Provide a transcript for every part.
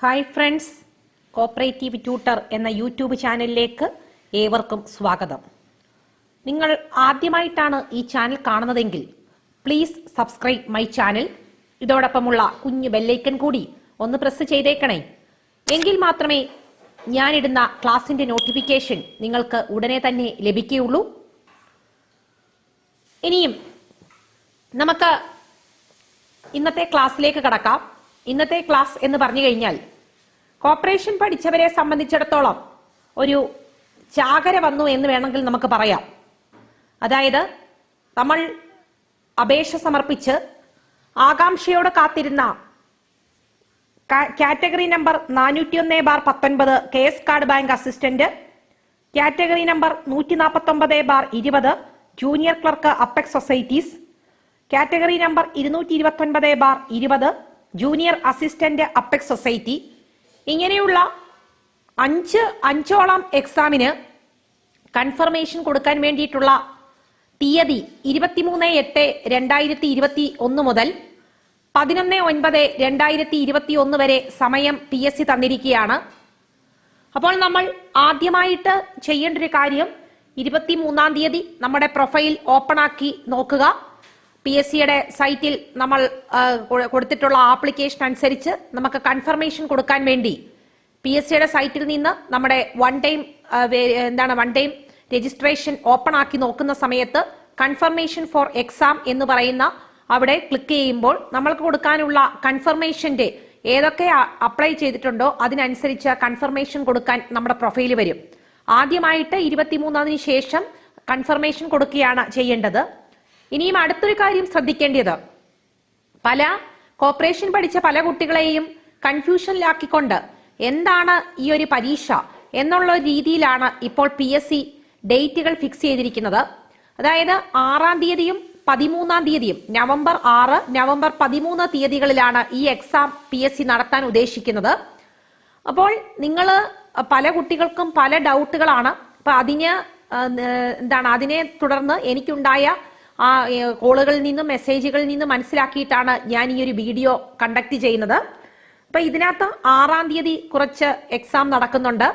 Hi friends, cooperative tutor എന്ന YouTube ചാനലിലേക്ക് ഏവർക്കും സ്വാഗതം. നിങ്ങൾ ആദ്യമായിട്ടാണ് ഈ ചാനൽ കാണുന്നതെങ്കിൽ പ്ലീസ് സബ്സ്ക്രൈബ് മൈ ചാനൽ. ഇതോടൊപ്പമുള്ള കുഞ്ഞു ബെല്ലൈക്കൺ കൂടി ഒന്ന് പ്രസ് ചെയ്തേക്കണേ. എങ്കിൽ മാത്രമേ ഞാനിടുന്ന ക്ലാസിന്റെ നോട്ടിഫിക്കേഷൻ നിങ്ങൾക്ക് ഉടനെ തന്നെ ലഭിക്കുകയുള്ളൂ. ഇനിയും നമുക്ക് ഇന്നത്തെ ക്ലാസ്സിലേക്ക് കടക്കാം. ഇന്നത്തെ ക്ലാസ് എന്ന് പറഞ്ഞു കഴിഞ്ഞാൽ കോർപ്പറേഷൻ പഠിച്ചവരെ സംബന്ധിച്ചിടത്തോളം ഒരു ചാകര വന്നു എന്ന് വേണമെങ്കിൽ നമുക്ക് പറയാം. അതായത് നമ്മൾ അപേക്ഷ സമർപ്പിച്ച് ആകാംക്ഷയോടെ കാത്തിരുന്ന category number 401/19 KS card bank assistant, category number 149/20 junior clerk apex societies, category number 229/20 junior assistant apex society, ഇങ്ങനെയുള്ള അഞ്ചോളം എക്സാമിന് കൺഫർമേഷൻ കൊടുക്കാൻ വേണ്ടിയിട്ടുള്ള തീയതി 23/8/2021 മുതൽ 11/9/2021 വരെ സമയം PSC തന്നിരിക്കുകയാണ്. അപ്പോൾ നമ്മൾ ആദ്യമായിട്ട് ചെയ്യേണ്ട ഒരു കാര്യം 23-ാം തീയതി നമ്മുടെ പ്രൊഫൈൽ ഓപ്പൺ ആക്കി നോക്കുക. PSCയുടെ സൈറ്റിൽ നമ്മൾ കൊടുത്തിട്ടുള്ള ആപ്ലിക്കേഷൻ അനുസരിച്ച് നമുക്ക് കൺഫർമേഷൻ കൊടുക്കാൻ വേണ്ടി PSCയുടെ സൈറ്റിൽ നിന്ന് നമ്മുടെ വൺ ടൈം രജിസ്ട്രേഷൻ ഓപ്പൺ ആക്കി നോക്കുന്ന സമയത്ത് കൺഫർമേഷൻ ഫോർ എക്സാം എന്ന് പറയുന്ന അവിടെ ക്ലിക്ക് ചെയ്യുമ്പോൾ നമ്മൾക്ക് കൊടുക്കാനുള്ള കൺഫർമേഷന്റെ ഏതൊക്കെ അപ്ലൈ ചെയ്തിട്ടുണ്ടോ അതിനനുസരിച്ച് കൺഫർമേഷൻ കൊടുക്കാൻ നമ്മുടെ പ്രൊഫൈൽ വരും. ആദ്യമായിട്ട് 23-ാം ശേഷം കൺഫർമേഷൻ കൊടുക്കുകയാണ് ചെയ്യേണ്ടത്. ഇനിയും അടുത്തൊരു കാര്യം ശ്രദ്ധിക്കേണ്ടത്, പല കോർപ്പറേഷൻ പഠിച്ച പല കുട്ടികളെയും കൺഫ്യൂഷനിലാക്കിക്കൊണ്ട് എന്താണ് ഈ ഒരു പരീക്ഷ എന്നുള്ള രീതിയിലാണ് ഇപ്പോൾ PSC ഡേറ്റുകൾ ഫിക്സ് ചെയ്തിരിക്കുന്നത്. അതായത് 6-ാം തീയതിയും 13-ാം തീയതിയും നവംബർ 6, നവംബർ 13 തീയതികളിലാണ് ഈ എക്സാം PSC നടത്താൻ ഉദ്ദേശിക്കുന്നത്. അപ്പോൾ നിങ്ങൾ പല കുട്ടികൾക്കും പല ഡൗട്ടുകളാണ്. അപ്പൊ അതിനെ തുടർന്ന് എനിക്കുണ്ടായ കോളുകളിൽ നിന്നും മെസ്സേജുകളിൽ നിന്നും മനസ്സിലാക്കിയിട്ടാണ് ഞാൻ ഈ ഒരു വീഡിയോ കണ്ടക്ട് ചെയ്യുന്നത്. അപ്പൊ ഇതിനകത്ത് 6-ാം തീയതി കുറച്ച് എക്സാം നടക്കുന്നുണ്ട്.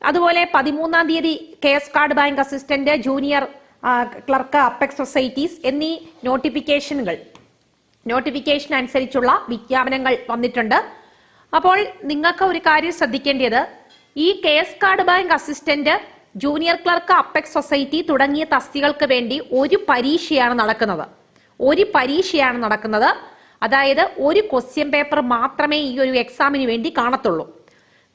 അതുപോലെ 13-ാം തീയതി KS card bank assistant, junior clerk apex societies എന്നീ നോട്ടിഫിക്കേഷൻ അനുസരിച്ചുള്ള വിജ്ഞാപനങ്ങൾ വന്നിട്ടുണ്ട്. അപ്പോൾ നിങ്ങൾക്ക് ഒരു കാര്യം ശ്രദ്ധിക്കേണ്ടത്, ഈ KS card bank assistant, junior clerk apex society തുടങ്ങിയ തസ്തികൾക്ക് വേണ്ടി ഒരു പരീക്ഷയാണ് നടക്കുന്നത്. അതായത് ഒരു ക്വസ്റ്റ്യൻ പേപ്പർ മാത്രമേ ഈ ഒരു എക്സാമിന് വേണ്ടി കാണത്തുള്ളൂ.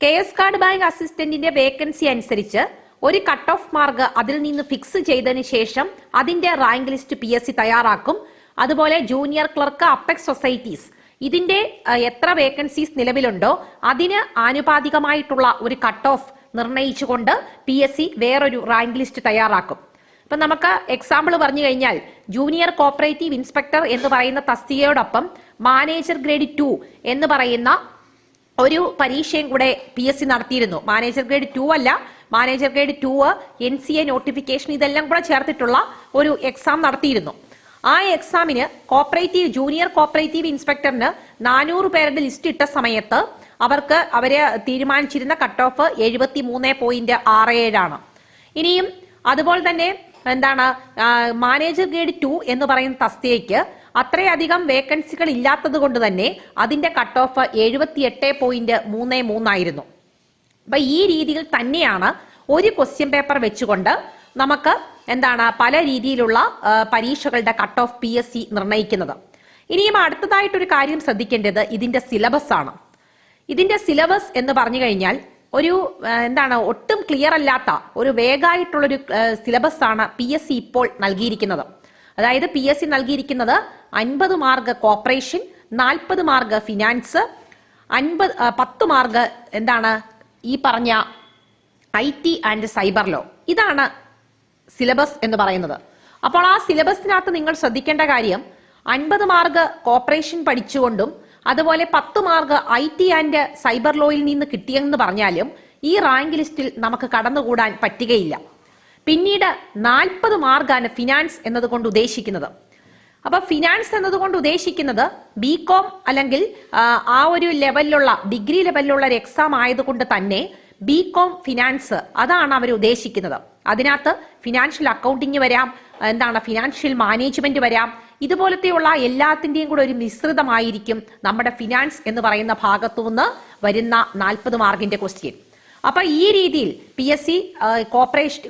KS കാർഡ് ബാങ്ക് അസിസ്റ്റന്റിന്റെ വേക്കൻസി അനുസരിച്ച് ഒരു കട്ട് ഓഫ് മാർക്ക് അതിൽ നിന്ന് ഫിക്സ് ചെയ്തതിന് ശേഷം അതിന്റെ റാങ്ക് ലിസ്റ്റ് PSC തയ്യാറാക്കും. അതുപോലെ ജൂനിയർ ക്ലർക്ക് അപ്പെക്സ് സൊസൈറ്റീസ് ഇതിന്റെ എത്ര വേക്കൻസീസ് നിലവിലുണ്ടോ അതിന് ആനുപാതികമായിട്ടുള്ള ഒരു കട്ട് ഓഫ് നിർണയിച്ചുകൊണ്ട് PSC വേറൊരു റാങ്ക് ലിസ്റ്റ് തയ്യാറാക്കും. ഇപ്പൊ നമുക്ക് എക്സാമ്പിൾ പറഞ്ഞു കഴിഞ്ഞാൽ, ജൂനിയർ കോപ്പറേറ്റീവ് ഇൻസ്പെക്ടർ എന്ന് പറയുന്ന തസ്തികയോടൊപ്പം മാനേജർ ഗ്രേഡ് 2 എന്ന് പറയുന്ന ഒരു പരീക്ഷയും കൂടെ PSC നടത്തിയിരുന്നു. മാനേജർ ഗ്രേഡ് 2 അല്ല, മാനേജർ ഗ്രേഡ് 2 NCA നോട്ടിഫിക്കേഷൻ ഇതെല്ലാം കൂടെ ചേർത്തിട്ടുള്ള ഒരു എക്സാം നടത്തിയിരുന്നു. ആ എക്സാമിന് ജൂനിയർ കോപ്പറേറ്റീവ് ഇൻസ്പെക്ടറിന് 400 പേരുടെ ലിസ്റ്റ് ഇട്ട സമയത്ത് അവര് തീരുമാനിച്ചിരുന്ന കട്ട് ഓഫ് 73.67 ആണ്. ഇനിയും അതുപോലെ തന്നെ മാനേജർ ഗ്രേഡ് 2 എന്ന് പറയുന്ന തസ്തികയ്ക്ക് അത്രയധികം വേക്കൻസികൾ ഇല്ലാത്തത് കൊണ്ട് തന്നെ അതിന്റെ കട്ട് ഓഫ് 78.33 ആയിരുന്നു. അപ്പൊ ഈ രീതിയിൽ തന്നെയാണ് ഒരു ക്വസ്റ്റ്യൻ പേപ്പർ വെച്ചുകൊണ്ട് നമുക്ക് പല രീതിയിലുള്ള പരീക്ഷകളുടെ കട്ട് ഓഫ് PSC നിർണ്ണയിക്കുന്നത്. ഇനിയും അടുത്തതായിട്ടൊരു കാര്യം ശ്രദ്ധിക്കേണ്ടത് ഇതിന്റെ സിലബസ് ആണ്. ഇതിന്റെ സിലബസ് എന്ന് പറഞ്ഞു കഴിഞ്ഞാൽ ഒരു ഒട്ടും ക്ലിയർ അല്ലാത്ത ഒരു വേഗമായിട്ടുള്ളൊരു സിലബസ് ആണ് PSC ഇപ്പോൾ നൽകിയിരിക്കുന്നത്. അതായത് PSC നൽകിയിരിക്കുന്നത് 50 mark corporation, 40 mark finance, 10 mark ഈ പറഞ്ഞ IT ആൻഡ് സൈബർ ലോ. ഇതാണ് സിലബസ് എന്ന് പറയുന്നത്. അപ്പോൾ ആ സിലബസിനകത്ത് നിങ്ങൾ ശ്രദ്ധിക്കേണ്ട കാര്യം, 50 മാർക്ക് കോർപ്പറേഷൻ പഠിച്ചുകൊണ്ടും അതുപോലെ 10 മാർക്ക് IT ആൻഡ് സൈബർ ലോയിൽ നിന്ന് കിട്ടിയെന്ന് പറഞ്ഞാലും ഈ റാങ്ക് ലിസ്റ്റിൽ നമുക്ക് കടന്നുകൂടാൻ പറ്റുകയില്ല. പിന്നീട് 40 മാർക്കാണ് ഫിനാൻസ് എന്നതുകൊണ്ട് ഉദ്ദേശിക്കുന്നത്. അപ്പൊ ഫിനാൻസ് എന്നതുകൊണ്ട് ഉദ്ദേശിക്കുന്നത് ബികോം അല്ലെങ്കിൽ ആ ഒരു ലെവലിലുള്ള ഡിഗ്രി ലെവലിലുള്ള ഒരു എക്സാം ആയതുകൊണ്ട് തന്നെ ബികോം ഫിനാൻസ് അതാണ് അവർ ഉദ്ദേശിക്കുന്നത്. അതിനകത്ത് ഫിനാൻഷ്യൽ അക്കൗണ്ടിങ് വരാം, ഫിനാൻഷ്യൽ മാനേജ്മെന്റ് വരാം. ഇതുപോലത്തെയുള്ള എല്ലാത്തിന്റെയും കൂടെ ഒരു മിശ്രിതമായിരിക്കും നമ്മുടെ ഫിനാൻസ് എന്ന് പറയുന്ന ഭാഗത്തുനിന്ന് വരുന്ന 40 മാർക്കിന്റെ ക്വസ്റ്റ്യൻ. അപ്പൊ ഈ രീതിയിൽ PSC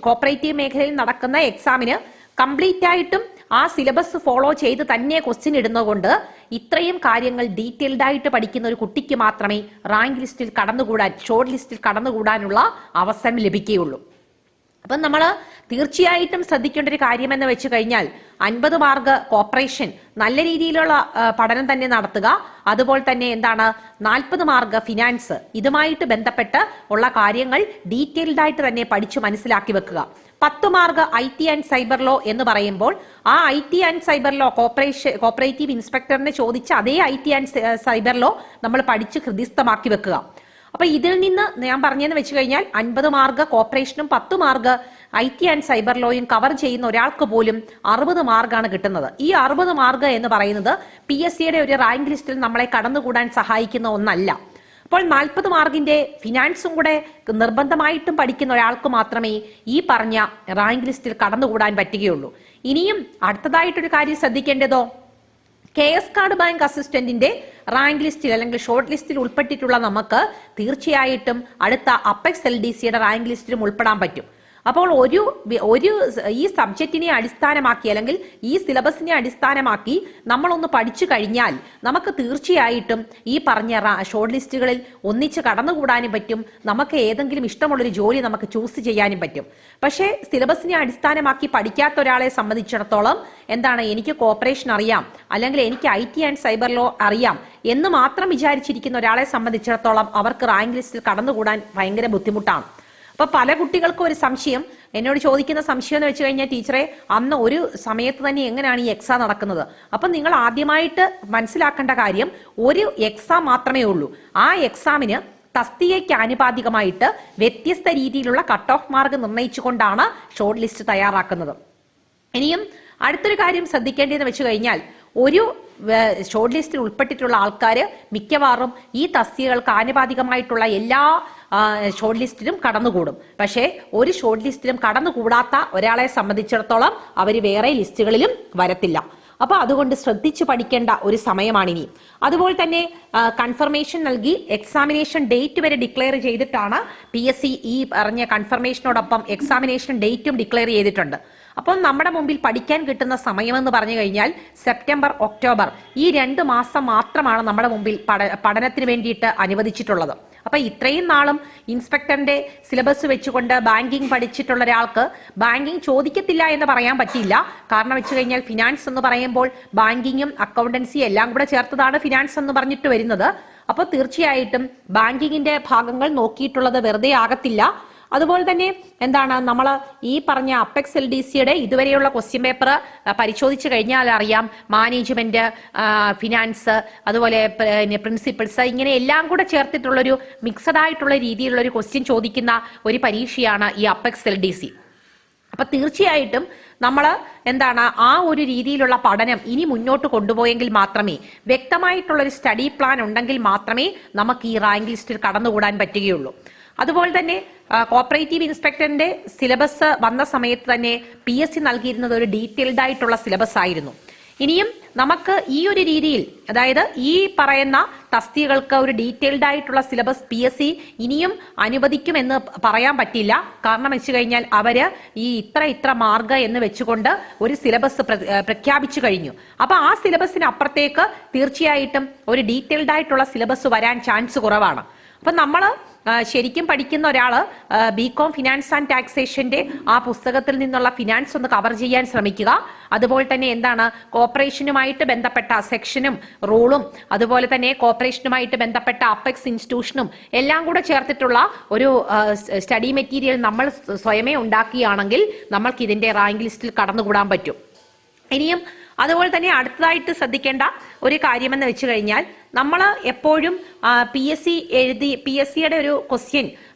കോപ്പറേറ്റീവ് മേഖലയിൽ നടക്കുന്ന എക്സാമിന് കംപ്ലീറ്റ് ആയിട്ടും ആ സിലബസ് ഫോളോ ചെയ്ത് തന്നെ ക്വസ്റ്റ്യൻ ഇടുന്നതുകൊണ്ട് ഇത്രയും കാര്യങ്ങൾ ഡീറ്റെയിൽഡ് ആയിട്ട് പഠിക്കുന്ന ഒരു കുട്ടിക്ക് മാത്രമേ റാങ്ക് ലിസ്റ്റിൽ ഷോർട്ട് ലിസ്റ്റിൽ കടന്നുകൂടാനുള്ള അവസരം ലഭിക്കുകയുള്ളൂ. അപ്പം നമ്മൾ തീർച്ചയായിട്ടും ശ്രദ്ധിക്കേണ്ട ഒരു കാര്യം എന്ന് വെച്ച് കഴിഞ്ഞാൽ 50 മാർക്ക് കോപ്പറേഷൻ നല്ല രീതിയിലുള്ള പഠനം തന്നെ നടത്തുക. അതുപോലെ തന്നെ 40 മാർക്ക് ഫിനാൻസ്, ഇതുമായിട്ട് ബന്ധപ്പെട്ട് ഉള്ള കാര്യങ്ങൾ ഡീറ്റെയിൽഡ് ആയിട്ട് തന്നെ പഠിച്ചു മനസ്സിലാക്കി വെക്കുക. 10 mark IT and cyber law എന്ന് പറയുമ്പോൾ ആ IT and cyber law cooperative ഇൻസ്പെക്ടറിനെ ചോദിച്ച അതേ IT ആൻഡ് സൈബർ ലോ നമ്മൾ പഠിച്ച് ഹൃദയസ്ഥമാക്കി വെക്കുക. അപ്പൊ ഇതിൽ നിന്ന് ഞാൻ പറഞ്ഞതെന്ന് വെച്ച് കഴിഞ്ഞാൽ 50 മാർക്ക് കോപ്പറേഷനും 10 മാർക്ക് IT ആൻഡ് സൈബർ ലോയും കവർ ചെയ്യുന്ന ഒരാൾക്ക് പോലും 60 മാർക്കാണ് കിട്ടുന്നത്. ഈ 60 മാർക്ക് എന്ന് പറയുന്നത് PSCയുടെ ഒരു റാങ്ക് ലിസ്റ്റിൽ നമ്മളെ കടന്നുകൂടാൻ സഹായിക്കുന്ന ഒന്നല്ല. അപ്പോൾ 40 മാർക്കിന്റെ ഫിനാൻസും കൂടെ നിർബന്ധമായിട്ടും പഠിക്കുന്ന ഒരാൾക്ക് മാത്രമേ ഈ പറഞ്ഞ റാങ്ക് ലിസ്റ്റിൽ കടന്നുകൂടാൻ പറ്റുകയുള്ളൂ. ഇനിയും അടുത്തതായിട്ടൊരു കാര്യം ശ്രദ്ധിക്കേണ്ടതോ, KS കാർഡ് ബാങ്ക് അസിസ്റ്റന്റിന്റെ റാങ്ക് ലിസ്റ്റിൽ അല്ലെങ്കിൽ ഷോർട്ട് ലിസ്റ്റിൽ ഉൾപ്പെട്ടിട്ടുള്ള നമുക്ക് തീർച്ചയായിട്ടും അടുത്ത അപ്പെക്സ് LDCയുടെ റാങ്ക് ലിസ്റ്റിലും ഉൾപ്പെടാൻ പറ്റും. അപ്പോൾ ഒരു ഈ സബ്ജക്റ്റിനെ അടിസ്ഥാനമാക്കി അല്ലെങ്കിൽ ഈ സിലബസിനെ അടിസ്ഥാനമാക്കി നമ്മളൊന്ന് പഠിച്ചു കഴിഞ്ഞാൽ നമുക്ക് തീർച്ചയായിട്ടും ഈ പറഞ്ഞ ഷോർട്ട് ലിസ്റ്റുകളിൽ ഒന്നിച്ച് കടന്നുകൂടാനും പറ്റും. നമുക്ക് ഏതെങ്കിലും ഇഷ്ടമുള്ളൊരു ജോലി നമുക്ക് ചൂസ് ചെയ്യാനും പറ്റും. പക്ഷേ സിലബസിനെ അടിസ്ഥാനമാക്കി പഠിക്കാത്ത ഒരാളെ സംബന്ധിച്ചിടത്തോളം എനിക്ക് കോപ്പറേഷൻ അറിയാം അല്ലെങ്കിൽ എനിക്ക് IT ആൻഡ് സൈബർ ലോ അറിയാം എന്ന് മാത്രം വിചാരിച്ചിരിക്കുന്ന ഒരാളെ സംബന്ധിച്ചിടത്തോളം അവർക്ക് റാങ്ക് ലിസ്റ്റിൽ കടന്നുകൂടാൻ ഭയങ്കര ബുദ്ധിമുട്ടാണ്. അപ്പൊ പല കുട്ടികൾക്കും ഒരു സംശയം, എന്നോട് ചോദിക്കുന്ന സംശയം എന്ന് വെച്ച് കഴിഞ്ഞാൽ, ടീച്ചറെ അന്ന് ഒരു സമയത്ത് തന്നെ എങ്ങനെയാണ് ഈ എക്സാം നടക്കുന്നത്? അപ്പൊ നിങ്ങൾ ആദ്യമായിട്ട് മനസ്സിലാക്കേണ്ട കാര്യം, ഒരു എക്സാം മാത്രമേ ഉള്ളൂ. ആ എക്സാമിന് തസ്തികയ്ക്ക് ആനുപാതികമായിട്ട് വ്യത്യസ്ത രീതിയിലുള്ള കട്ട് ഓഫ് മാർക്ക് നിർണ്ണയിച്ചുകൊണ്ടാണ് ഷോർട്ട് ലിസ്റ്റ് തയ്യാറാക്കുന്നത്. ഇനിയും അടുത്തൊരു കാര്യം ശ്രദ്ധിക്കേണ്ടതെന്ന് വെച്ച് കഴിഞ്ഞാൽ, ഒരു ഷോർട്ട് ലിസ്റ്റിൽ ഉൾപ്പെട്ടിട്ടുള്ള ആൾക്കാർ മിക്കവാറും ഈ തസ്തികകൾക്ക് ആനുപാതികമായിട്ടുള്ള എല്ലാ ഷോർട്ട് ലിസ്റ്റിലും കടന്നുകൂടും. പക്ഷേ ഒരു ഷോർട്ട് ലിസ്റ്റിലും കടന്നുകൂടാത്ത ഒരാളെ സംബന്ധിച്ചിടത്തോളം അവർ വേറെ ലിസ്റ്റുകളിലും വരത്തില്ല. അപ്പൊ അതുകൊണ്ട് ശ്രദ്ധിച്ചു പഠിക്കേണ്ട ഒരു സമയമാണിനി. അതുപോലെ തന്നെ കൺഫർമേഷൻ നൽകി എക്സാമിനേഷൻ ഡേറ്റ് വരെ ഡിക്ലെയർ ചെയ്തിട്ടാണ് PSC ഈ പറഞ്ഞ കൺഫർമേഷനോടൊപ്പം എക്സാമിനേഷൻ ഡേറ്റും ഡിക്ലെയർ ചെയ്തിട്ടുണ്ട്. അപ്പം നമ്മുടെ മുമ്പിൽ പഠിക്കാൻ കിട്ടുന്ന സമയമെന്ന് പറഞ്ഞു കഴിഞ്ഞാൽ സെപ്റ്റംബർ, ഒക്ടോബർ ഈ 2 മാസം മാത്രമാണ് നമ്മുടെ മുമ്പിൽ പഠനത്തിന് വേണ്ടിയിട്ട് അനുവദിച്ചിട്ടുള്ളത്. അപ്പൊ ഇത്രയും നാളും ഇൻസ്പെക്ടറിന്റെ സിലബസ് വെച്ചുകൊണ്ട് ബാങ്കിങ് പഠിച്ചിട്ടുള്ള ഒരാൾക്ക് ബാങ്കിങ് ചോദിക്കത്തില്ല എന്ന് പറയാൻ പറ്റില്ല. കാരണം വെച്ച് കഴിഞ്ഞാൽ ഫിനാൻസ് എന്ന് പറയുമ്പോൾ ബാങ്കിങ്ങും അക്കൗണ്ടൻസി എല്ലാം കൂടെ ചേർത്തതാണ് ഫിനാൻസ് എന്ന് പറഞ്ഞിട്ട് വരുന്നത്. അപ്പോൾ തീർച്ചയായിട്ടും ബാങ്കിങ്ങിന്റെ ഭാഗങ്ങൾ നോക്കിയിട്ടുള്ളത് വെറുതെ ആകത്തില്ല. അതുപോലെ തന്നെ നമ്മൾ ഈ പറഞ്ഞ അപ്പെക്സ് LDCയുടെ ഇതുവരെയുള്ള ക്വസ്റ്റ്യൻ പേപ്പർ പരിശോധിച്ചു കഴിഞ്ഞാൽ അറിയാം, മാനേജ്മെന്റ്, ഫിനാൻസ്, അതുപോലെ പ്രിൻസിപ്പിൾസ്, ഇങ്ങനെ എല്ലാം കൂടെ ചേർത്തിട്ടുള്ളൊരു മിക്സഡ് ആയിട്ടുള്ള രീതിയിലുള്ള ഒരു ക്വസ്റ്റ്യൻ ചോദിക്കുന്ന ഒരു പരീക്ഷയാണ് ഈ അപ്പെക്സ് LDC. അപ്പൊ തീർച്ചയായിട്ടും നമ്മൾ ആ ഒരു രീതിയിലുള്ള പഠനം ഇനി മുന്നോട്ട് കൊണ്ടുപോയെങ്കിൽ മാത്രമേ, വ്യക്തമായിട്ടുള്ളൊരു സ്റ്റഡി പ്ലാൻ ഉണ്ടെങ്കിൽ മാത്രമേ നമുക്ക് ഈ റാങ്ക് ലിസ്റ്റിൽ കടന്നുകൂടാൻ പറ്റുകയുള്ളൂ. അതുപോലെ തന്നെ കോപ്പറേറ്റീവ് ഇൻസ്പെക്ടറിന്റെ സിലബസ് വന്ന സമയത്ത് തന്നെ PSC നൽകിയിരുന്നത് ഒരു ഡീറ്റെയിൽഡ് ആയിട്ടുള്ള സിലബസ് ആയിരുന്നു. ഇനിയും നമുക്ക് ഈ ഒരു രീതിയിൽ, അതായത് ഈ പറയുന്ന തസ്തികകൾക്ക് ഒരു ഡീറ്റെയിൽഡ് ആയിട്ടുള്ള സിലബസ് PSC ഇനിയും അനുവദിക്കുമെന്ന് പറയാൻ പറ്റില്ല. കാരണം വെച്ച് കഴിഞ്ഞാൽ അവര് ഈ ഇത്ര മാർക്ക് എന്ന് വെച്ചുകൊണ്ട് ഒരു സിലബസ് പ്രഖ്യാപിച്ചു കഴിഞ്ഞു. അപ്പൊ ആ സിലബസിന് അപ്പുറത്തേക്ക് തീർച്ചയായിട്ടും ഒരു ഡീറ്റെയിൽഡ് ആയിട്ടുള്ള സിലബസ് വരാൻ ചാൻസ് കുറവാണ്. അപ്പൊ നമ്മൾ ശരിക്കും പഠിക്കുന്ന ഒരാള് ബികോം ഫിനാൻസ് ആൻഡ് ടാക്സേഷന്റെ ആ പുസ്തകത്തിൽ നിന്നുള്ള ഫിനാൻസ് ഒന്ന് കവർ ചെയ്യാൻ ശ്രമിക്കുക. അതുപോലെ തന്നെ കോപ്പറേഷനുമായിട്ട് ബന്ധപ്പെട്ട സെക്ഷനും റൂളും, അതുപോലെ തന്നെ കോപ്പറേഷനുമായിട്ട് ബന്ധപ്പെട്ട അപ്പെക്സ് ഇൻസ്റ്റിറ്റ്യൂഷനും എല്ലാം കൂടെ ചേർത്തിട്ടുള്ള ഒരു സ്റ്റഡി മെറ്റീരിയൽ നമ്മൾ സ്വയമേ ഉണ്ടാക്കുകയാണെങ്കിൽ നമ്മൾക്ക് ഇതിന്റെ റാങ്ക് ലിസ്റ്റിൽ കടന്നുകൂടാൻ പറ്റും. ഇനിയും അതുപോലെ തന്നെ അടുത്തതായിട്ട് ശ്രദ്ധിക്കേണ്ട ഒരു കാര്യമെന്ന് വെച്ച് കഴിഞ്ഞാൽ, നമ്മൾ എപ്പോഴും PSCയുടെ ഒരു ക്വസ്റ്റ്യൻ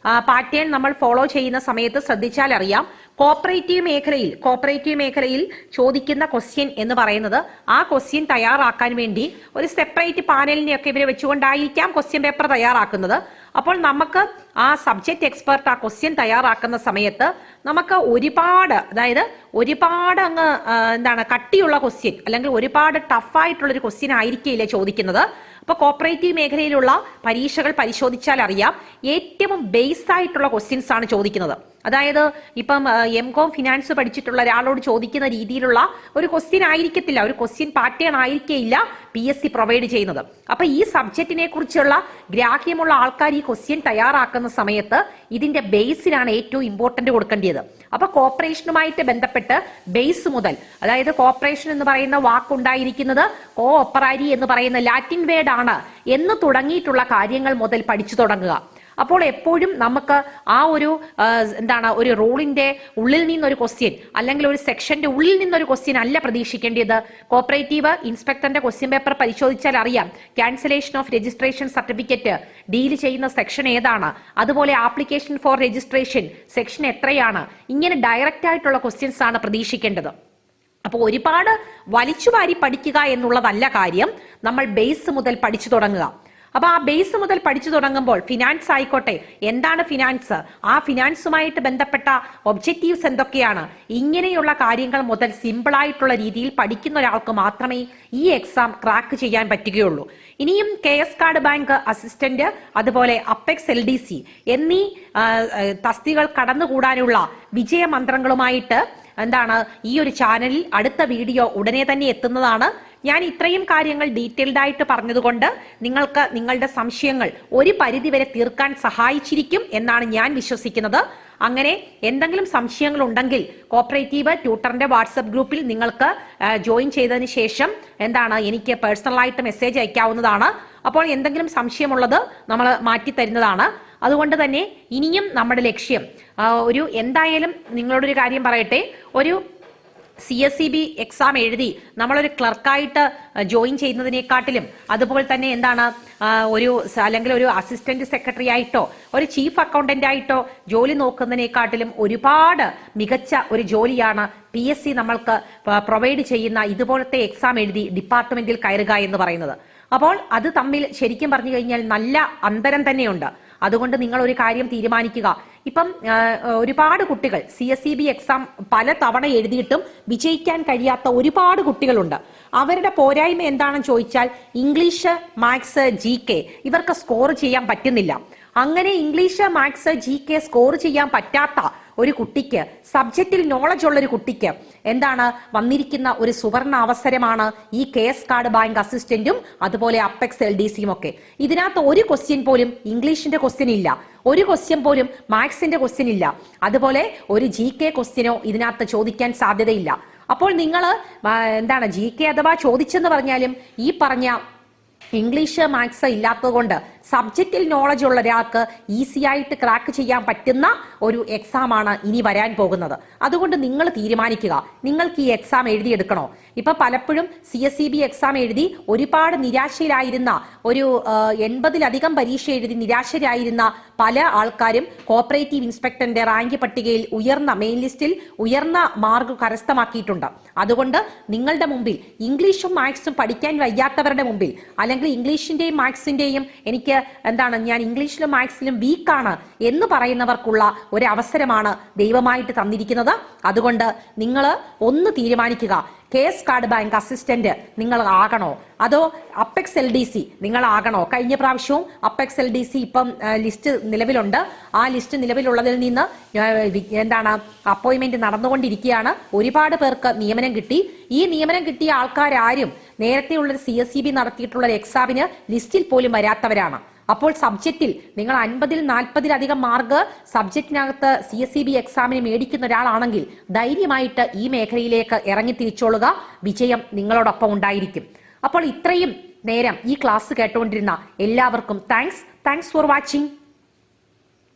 പാറ്റേൺ നമ്മൾ ഫോളോ ചെയ്യുന്ന സമയത്ത് ശ്രദ്ധിച്ചാൽ അറിയാം, കോപ്പറേറ്റീവ് മേഖലയിൽ ചോദിക്കുന്ന ക്വസ്റ്റ്യൻ എന്ന് പറയുന്നത് ആ ക്വസ്റ്റ്യൻ തയ്യാറാക്കാൻ വേണ്ടി ഒരു സെപ്പറേറ്റ് പാനലിനെയൊക്കെ ഇവരെ വെച്ചുകൊണ്ടായിരിക്കാം ക്വസ്റ്റ്യൻ പേപ്പർ തയ്യാറാക്കുന്നത്. അപ്പോൾ നമുക്ക് ആ സബ്ജക്ട് എക്സ്പെർട്ട് ആ ക്വസ്റ്റ്യൻ തയ്യാറാക്കുന്ന സമയത്ത് നമുക്ക് ഒരുപാട് അങ്ങ് കട്ടിയുള്ള ക്വസ്റ്റ്യൻ അല്ലെങ്കിൽ ഒരുപാട് ടഫായിട്ടുള്ളൊരു ക്വസ്റ്റ്യൻ ആയിരിക്കില്ല ചോദിക്കുന്നത്. അപ്പൊ കോപ്പറേറ്റീവ് മേഖലയിലുള്ള പരീക്ഷകൾ പരിശോധിച്ചാൽ അറിയാം ഏറ്റവും ബേസ് ആയിട്ടുള്ള ക്വസ്റ്റ്യൻസ് ആണ് ചോദിക്കുന്നത്. അതായത് ഇപ്പം എംകോം ഫിനാൻസ് പഠിച്ചിട്ടുള്ള ഒരാളോട് ചോദിക്കുന്ന രീതിയിലുള്ള ഒരു ക്വസ്റ്റ്യൻ ആയിരിക്കത്തില്ല, ഒരു ക്വസ്റ്റ്യൻ പാറ്റേൺ ആയിരിക്കില്ല PSC പ്രൊവൈഡ് ചെയ്യുന്നത്. അപ്പൊ ഈ സബ്ജക്റ്റിനെ കുറിച്ചുള്ള ഗ്രാഹ്യമുള്ള ആൾക്കാർ ഈ ക്വസ്റ്റ്യൻ തയ്യാറാക്കുന്ന സമയത്ത് ഇതിന്റെ ബേസിനാണ് ഏറ്റവും ഇമ്പോർട്ടന്റ് കൊടുക്കേണ്ടത്. അപ്പൊ കോപ്പറേഷനുമായിട്ട് ബന്ധപ്പെട്ട് ബേസ് മുതൽ, അതായത് കോപ്പറേഷൻ എന്ന് പറയുന്ന വാക്കുണ്ടായിരിക്കുന്നത് കോ ഓപ്പറാരി എന്ന് പറയുന്ന ലാറ്റിൻ വേർഡ് ആണ് എന്ന് തുടങ്ങിയിട്ടുള്ള കാര്യങ്ങൾ മുതൽ പഠിച്ചു തുടങ്ങുക. അപ്പോൾ എപ്പോഴും നമുക്ക് ആ ഒരു ഒരു റൂളിന്റെ ഉള്ളിൽ നിന്നൊരു ക്വസ്റ്റ്യൻ അല്ലെങ്കിൽ ഒരു സെക്ഷന്റെ ഉള്ളിൽ നിന്നൊരു ക്വസ്റ്റ്യൻ അല്ല പ്രതീക്ഷിക്കേണ്ടത്. കോപ്പറേറ്റീവ് ഇൻസ്പെക്ടറിന്റെ ക്വസ്റ്റ്യൻ പേപ്പർ പരിശോധിച്ചാൽ അറിയാം cancellation of registration certificate deal ചെയ്യുന്ന സെക്ഷൻ ഏതാണ്, അതുപോലെ ആപ്ലിക്കേഷൻ ഫോർ രജിസ്ട്രേഷൻ സെക്ഷൻ എത്രയാണ്, ഇങ്ങനെ ഡയറക്റ്റ് ആയിട്ടുള്ള ക്വസ്റ്റ്യൻസ് ആണ് പ്രതീക്ഷിക്കേണ്ടത്. അപ്പോൾ ഒരുപാട് വലിച്ചുവാരി പഠിക്കുക എന്നുള്ളതല്ല കാര്യം, നമ്മൾ ബേസ് മുതൽ പഠിച്ചു തുടങ്ങുക. അപ്പൊ ആ ബേസ് മുതൽ പഠിച്ചു തുടങ്ങുമ്പോൾ ഫിനാൻസ് ആയിക്കോട്ടെ, എന്താണ് ഫിനാൻസ്, ആ ഫിനാൻസുമായിട്ട് ബന്ധപ്പെട്ട ഒബ്ജക്റ്റീവ്സ് എന്തൊക്കെയാണ്, ഇങ്ങനെയുള്ള കാര്യങ്ങൾ മുതൽ സിമ്പിൾ ആയിട്ടുള്ള രീതിയിൽ പഠിക്കുന്ന ഒരാൾക്ക് മാത്രമേ ഈ എക്സാം ക്രാക്ക് ചെയ്യാൻ പറ്റുകയുള്ളൂ. ഇനിയും KS കാർഡ് ബാങ്ക് അസിസ്റ്റന്റ്, അതുപോലെ അപ്പെക്സ് LDC എന്നീ തസ്തികൾ കടന്നുകൂടാനുള്ള വിജയമന്ത്രങ്ങളുമായിട്ട് ഈ ഒരു ചാനലിൽ അടുത്ത വീഡിയോ ഉടനെ തന്നെ എത്തുന്നതാണ്. ഞാൻ ഇത്രയും കാര്യങ്ങൾ ഡീറ്റെയിൽഡ് ആയിട്ട് പറഞ്ഞതുകൊണ്ട് നിങ്ങൾക്ക് നിങ്ങളുടെ സംശയങ്ങൾ ഒരു പരിധിവരെ തീർക്കാൻ സഹായിച്ചിരിക്കും എന്നാണ് ഞാൻ വിശ്വസിക്കുന്നത്. അങ്ങനെ എന്തെങ്കിലും സംശയങ്ങൾ ഉണ്ടെങ്കിൽ കോപ്പറേറ്റീവ് ട്യൂട്ടറിന്റെ വാട്സപ്പ് ഗ്രൂപ്പിൽ നിങ്ങൾക്ക് ജോയിൻ ചെയ്തതിന് ശേഷം എനിക്ക് പേഴ്സണലായിട്ട് മെസ്സേജ് അയക്കാവുന്നതാണ്. അപ്പോൾ എന്തെങ്കിലും സംശയമുള്ളത് നമ്മൾ മാറ്റി തരുന്നതാണ്. അതുകൊണ്ട് തന്നെ ഇനിയും നമ്മുടെ ലക്ഷ്യം എന്തായാലും നിങ്ങളോടൊരു കാര്യം പറയട്ടെ, ഒരു CSEB എക്സാം എഴുതി നമ്മളൊരു ക്ലർക്കായിട്ട് ജോയിൻ ചെയ്യുന്നതിനെക്കാട്ടിലും, അതുപോലെ തന്നെ അല്ലെങ്കിൽ ഒരു അസിസ്റ്റന്റ് സെക്രട്ടറി ആയിട്ടോ ഒരു ചീഫ് അക്കൗണ്ടന്റ് ആയിട്ടോ ജോലി നോക്കുന്നതിനെക്കാട്ടിലും ഒരുപാട് മികച്ച ഒരു ജോലിയാണ് PSC നമ്മൾക്ക് പ്രൊവൈഡ് ചെയ്യുന്ന ഇതുപോലത്തെ എക്സാം എഴുതി ഡിപ്പാർട്ട്മെന്റിൽ കയറുക എന്ന് പറയുന്നത്. അപ്പോൾ അത് തമ്മിൽ ശരിക്കും പറഞ്ഞു കഴിഞ്ഞാൽ നല്ല അന്തരം തന്നെയുണ്ട്. അതുകൊണ്ട് നിങ്ങൾ ഒരു കാര്യം തീരുമാനിക്കുക. ഇപ്പം ഒരുപാട് കുട്ടികൾ CSEB എക്സാം പല തവണ എഴുതിയിട്ടും വിജയിക്കാൻ കഴിയാത്ത ഒരുപാട് കുട്ടികളുണ്ട്. അവരുടെ പോരായ്മ എന്താണെന്ന് ചോദിച്ചാൽ ഇംഗ്ലീഷ്, മാത്സ്, GK ഇവർക്ക് സ്കോർ ചെയ്യാൻ പറ്റുന്നില്ല. അങ്ങനെ ഇംഗ്ലീഷ്, മാത്സ്, GK സ്കോർ ചെയ്യാൻ പറ്റാത്ത ഒരു കുട്ടിക്ക്, സബ്ജക്റ്റിൽ നോളജ് ഉള്ള ഒരു കുട്ടിക്ക് വന്നിരിക്കുന്ന ഒരു സുവർണ അവസരമാണ് ഈ KS കാർഡ് ബാങ്ക് അസിസ്റ്റന്റും അതുപോലെ അപ്പെക്സ് LDCയും ഒക്കെ. ഇതിനകത്ത് ഒരു ക്വസ്റ്റ്യൻ പോലും ഇംഗ്ലീഷിന്റെ ക്വസ്റ്റ്യൻ ഇല്ല, ഒരു ക്വസ്റ്റ്യൻ പോലും മാത്സിന്റെ ക്വസ്റ്റ്യൻ ഇല്ല, അതുപോലെ ഒരു GK ക്വസ്റ്റ്യനോ ഇതിനകത്ത് ചോദിക്കാൻ സാധ്യതയില്ല. അപ്പോൾ നിങ്ങൾ GK അഥവാ ചോദിച്ചെന്ന് പറഞ്ഞാലും ഈ പറഞ്ഞ ഇംഗ്ലീഷ്, മാത്സ് ഇല്ലാത്തത് കൊണ്ട് സബ്ജക്റ്റിൽ നോളജ് ഉള്ള ഒരാൾക്ക് ഈസി ആയിട്ട് ക്രാക്ക് ചെയ്യാൻ പറ്റുന്ന ഒരു എക്സാം ആണ് ഇനി വരാൻ പോകുന്നത്. അതുകൊണ്ട് നിങ്ങൾ തീരുമാനിക്കുക, നിങ്ങൾക്ക് ഈ എക്സാം എഴുതിയെടുക്കണോ. ഇപ്പൊ പലപ്പോഴും CSEB എക്സാം എഴുതി ഒരുപാട് നിരാശയിലായിരുന്ന, ഒരു 80-ലധികം പരീക്ഷ എഴുതി നിരാശരായിരുന്ന പല ആൾക്കാരും കോപ്പറേറ്റീവ് ഇൻസ്പെക്ടറിന്റെ റാങ്ക് പട്ടികയിൽ മെയിൻ ലിസ്റ്റിൽ ഉയർന്ന മാർക്ക് കരസ്ഥമാക്കിയിട്ടുണ്ട്. അതുകൊണ്ട് നിങ്ങളുടെ മുമ്പിൽ ഇംഗ്ലീഷും മാത്സും പഠിക്കാൻ വയ്യാത്തവരുടെ മുമ്പിൽ, അല്ലെങ്കിൽ ഇംഗ്ലീഷിന്റെയും മാത്സിന്റെയും ഞാൻ ഇംഗ്ലീഷിലും മാത്സിലും വീക്കാണ് എന്ന് പറയുന്നവർക്കുള്ള ഒരു അവസരമാണ് ദൈവമായിട്ട് തന്നിരിക്കുന്നത്. അതുകൊണ്ട് നിങ്ങൾ ഒന്ന് തീരുമാനിക്കുക, KS കാർഡ് ബാങ്ക് അസിസ്റ്റന്റ് നിങ്ങൾ ആകണോ, അതോ അപ്പെക്സ് LDC നിങ്ങൾ ആകണോ. കഴിഞ്ഞ പ്രാവശ്യവും അപ്പെക്സ് LDC ഇപ്പം ലിസ്റ്റ് നിലവിലുണ്ട്. ആ ലിസ്റ്റ് നിലവിലുള്ളതിൽ നിന്ന് അപ്പോയിന്റ്മെന്റ് നടന്നുകൊണ്ടിരിക്കുകയാണ്. ഒരുപാട് പേർക്ക് നിയമനം കിട്ടി. ഈ നിയമനം കിട്ടിയ ആൾക്കാരും നേരത്തെയുള്ളൊരു CSEB നടത്തിയിട്ടുള്ള എക്സാമിന് ലിസ്റ്റിൽ പോലും വരാത്തവരാണ്. അപ്പോൾ സബ്ജക്റ്റിൽ നിങ്ങൾ 50-40 മാർക്ക് സബ്ജക്റ്റിനകത്ത് CSEB എക്സാമിന് മേടിക്കുന്ന ഒരാളാണെങ്കിൽ ധൈര്യമായിട്ട് ഈ മേഖലയിലേക്ക് ഇറങ്ങി തിരിച്ചോളുക. വിജയം നിങ്ങളോടൊപ്പം ഉണ്ടായിരിക്കും. അപ്പോൾ ഇത്രയും നേരം ഈ ക്ലാസ് കേട്ടുകൊണ്ടിരുന്ന എല്ലാവർക്കും താങ്ക്സ് ഫോർ വാച്ചിങ്.